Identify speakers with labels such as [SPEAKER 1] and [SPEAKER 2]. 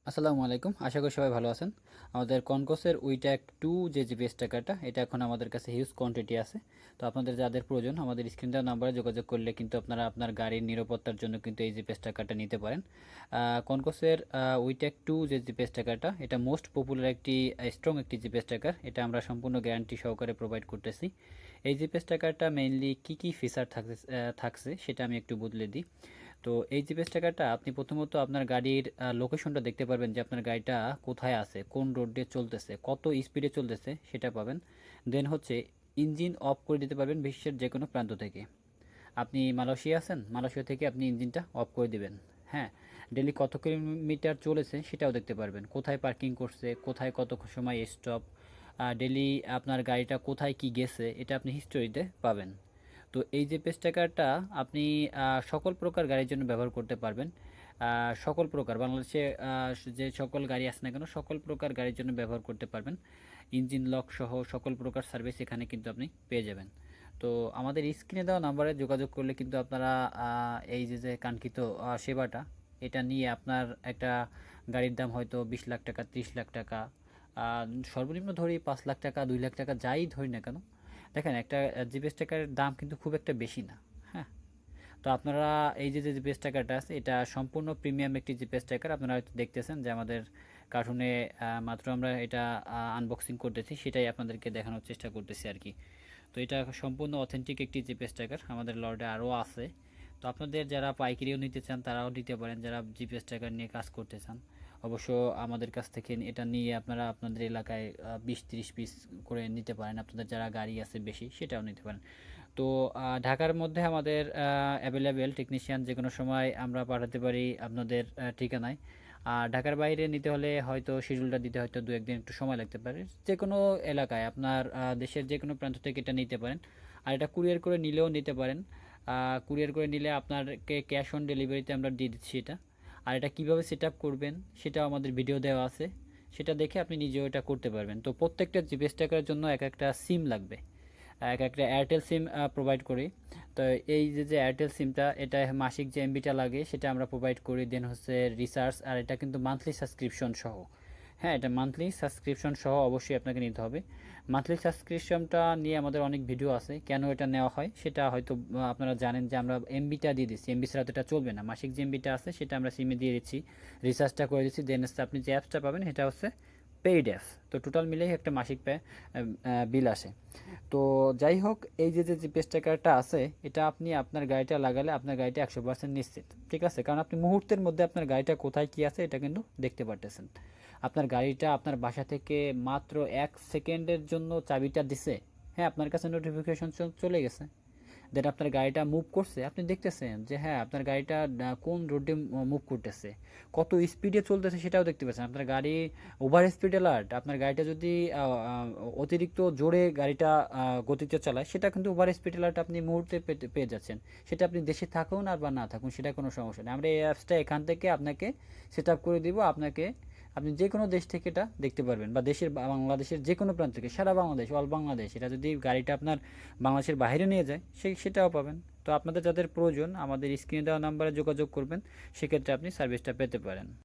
[SPEAKER 1] আসসালামু আলাইকুম, আশা করি সবাই ভালো আছেন। আমাদের কনকসের উইট্যাক 2 যে জিপিএস ট্র্যাকারটা, এটা এখন আমাদের কাছে হিউজ কোয়ান্টিটি আছে। তো আপনাদের যাদের প্রয়োজন আমাদের স্ক্রিন দেওয়া নাম্বারে যোগাযোগ করলে কিন্তু আপনারা আপনার গাড়ির নিরাপত্তার জন্য কিন্তু এই জিপিএস ট্র্যাকারটা নিতে পারেন। কনকসের উইট্যাক 2 যে জিপিএস ট্র্যাকারটা, এটা মোস্ট পপুলার একটি স্ট্রং একটি জিপিএস ট্র্যাকার। এটা আমরা সম্পূর্ণ গ্যারান্টি সহকারে প্রোভাইড করতেছি। এই জিপিএস ট্র্যাকারটা মেইনলি কী ফিচার থাকছে সেটা আমি একটু বদলে দিই। তো এই জিপিএস ট্র্যাকারটা আপনি প্রথমত আপনার গাড়ির লোকেশনটা দেখতে পারবেন যে আপনার গাড়িটা কোথায় আছে, কোন রোড দিয়ে চলতেছে, কত স্পিডে চলতেছে সেটা পাবেন। দেন হচ্ছে ইঞ্জিন অফ করে দিতে পারবেন বিশ্বের যে কোনো প্রান্ত থেকে। আপনি মালয়েশিয়া আছেন, মালয়েশিয়া থেকে আপনি ইঞ্জিনটা অফ করে দিবেন। হ্যাঁ, ডেলি কত কিলোমিটার চলেছে সেটাও দেখতে পারবেন, কোথায় পার্কিং করছে, কোথায় কত সময় স্টপ, ডেলি আপনার গাড়িটা কোথায় কি গেছে এটা আপনি হিস্টোরিতে পাবেন। তো এই জিপিএস ট্র্যাকারটা আপনি সকল প্রকার গাড়ির জন্য ব্যবহার করতে পারবেন। সকল প্রকার বাংলাদেশে যে সকল গাড়ি আছে না কেন সকল প্রকার গাড়ির জন্য ব্যবহার করতে পারবেন। ইঞ্জিন লক সহ সকল প্রকার সার্ভিস এখানে কিন্তু আপনি পেয়ে যাবেন। তো আমাদের স্ক্রিনে দেওয়া নাম্বারে যোগাযোগ করলে কিন্তু আপনারা এই যে কাঙ্ক্ষিত সেবাটা এটা নিয়ে আপনার একটা গাড়ির দাম হয়তো 20 লাখ টাকা, 30 লাখ টাকা, সর্বনিম্ন ধরি 5 লাখ টাকা, 2 লাখ টাকা যাই ধরি না কেন, দেখেন একটা জিপিএস ট্র্যাকারের দাম কিন্তু খুব একটা বেশি না। হ্যাঁ, তো আপনারা এই যে জিপিএস ট্র্যাকারটা আছে এটা সম্পূর্ণ প্রিমিয়াম একটি জিপিএস ট্র্যাকার। আপনারা হয়তো দেখতেছেন যে আমাদের কার্টুনে মাত্র আমরা এটা আনবক্সিং করতেছি, সেটাই আপনাদেরকে দেখানোর চেষ্টা করতেছি আর কি। তো এটা সম্পূর্ণ অথেন্টিক একটি জিপিএস ট্র্যাকার, আমাদের লর্ডে আরও আছে। তো আপনাদের যারা পাইকারিও নিতে চান তারাও নিতে পারেন, যারা জিপিএস ট্র্যাকার নিয়ে কাজ করতে চান অবশ্য আমাদের কাছ থেকে এটা নিয়ে আপনারা আপনাদের এলাকায় 20-30 পিস করে নিতে পারেন। আপনাদের যারা গাড়ি আছে বেশি সেটাও নিতে পারেন। তো ঢাকার মধ্যে আমাদের অ্যাভেলেবেল টেকনিশিয়ান যে কোনো সময় আমরা পাঠাতে পারি আপনাদের ঠিকানায়। আর ঢাকার বাইরে নিতে হলে হয়তো শিডিউলটা দিতে হয়তো 2-1 দিন একটু সময় লাগতে পারে। যে কোনো এলাকায় আপনার দেশের যে কোনো প্রান্ত থেকে এটা নিতে পারেন। আর এটা কুরিয়ার করে নিলেও নিতে পারেন। কুরিয়ার করে নিলে আপনারকে ক্যাশ অন ডেলিভারিতে আমরা দিয়ে দিচ্ছি এটা। আর এটা কীভাবে সেট আপ করবেন সেটাও আমাদের ভিডিও দেওয়া আছে, সেটা দেখে আপনি নিজেও এটা করতে পারবেন। তো প্রত্যেকটা জিপিএস ট্র্যাকারের জন্য এক একটা সিম লাগবে, এক একটা এয়ারটেল সিম প্রোভাইড করি। তো এই যে এয়ারটেল সিমটা এটা মাসিক যে এমবিটা লাগে সেটা আমরা প্রোভাইড করি। দেন হচ্ছে রিচার্জ, আর এটা কিন্তু মান্থলি সাবস্ক্রিপশন সহ। হ্যাঁ, এটা মান্থলি সাবস্ক্রিপশন সহ অবশ্যই আপনাকে নিতে হবে। মান্থলি সাবস্ক্রিপশনটা নিয়ে আমাদের অনেক ভিডিও আছে, কেন এটা নেওয়া হয় সেটা হয়তো আপনারা জানেন যে আমরা এমবিটা দিয়ে দিচ্ছি, এমবি ছাড়া তো এটা চলবে না। মাসিক যে এমবিটা আছে সেটা আমরা সিমে দিয়ে দিচ্ছি, রিচার্জটা করে দিচ্ছি। দেন হচ্ছে আপনি যে অ্যাপসটা পাবেন সেটা হচ্ছে পেইড অ্যাপস। তো টোটাল মিলেই একটা মাসিক বিল আসে। তো যাই হোক, এই যে জিপিএস ট্র্যাকারটা আছে এটা আপনি আপনার গাড়িটা লাগালে আপনার গাড়িটা 100% নিশ্চিত, ঠিক আছে? কারণ আপনি মুহূর্তের মধ্যে আপনার গাড়িটা কোথায় কী আছে এটা কিন্তু দেখতে পারতেছেন। আপনার গাড়িটা আপনার বাসা থেকে মাত্র 1 সেকেন্ডের জন্য চাবিটা দিছে, হ্যাঁ আপনার কাছে নোটিফিকেশন চলে গেছে। দেন আপনার গাড়িটা মুভ করছে, আপনি দেখতেছেন যে হ্যাঁ আপনার গাড়িটা কোন রোডে মুভ করতেছে, কত স্পিডে চলতেছে সেটাও দেখতে পাচ্ছেন। আপনার গাড়ি ওভার স্পিড অ্যালার্ট, আপনার গাড়িটা যদি অতিরিক্ত জোরে গাড়িটা গতিতে চালায় সেটা কিন্তু ওভার স্পিড অ্যালার্ট আপনি মুহূর্তে পেয়ে যাচ্ছেন। সেটা আপনি দেশে থাকুন আর বা না থাকুন সেটা কোনো সমস্যা নেই। আমরা এই অ্যাপসটা এখান থেকে আপনাকে সেট আপ করে দিব। আপনি যে কোনো দেশ থেকে এটা দেখতে পারবেন, বা বাংলাদেশের যে কোনো প্রান্ত থেকে, সারা বাংলাদেশ, অল বাংলাদেশ। এটা যদি গাড়িটা আপনার বাংলাদেশের বাইরে নিয়ে যায় সেটাও পাবেন। তো আপনাদের যাদের প্রয়োজন আমাদের স্ক্রিনে দেওয়া নাম্বারে যোগাযোগ করবেন, সেক্ষেত্রে আপনি সার্ভিসটা পেতে পারেন।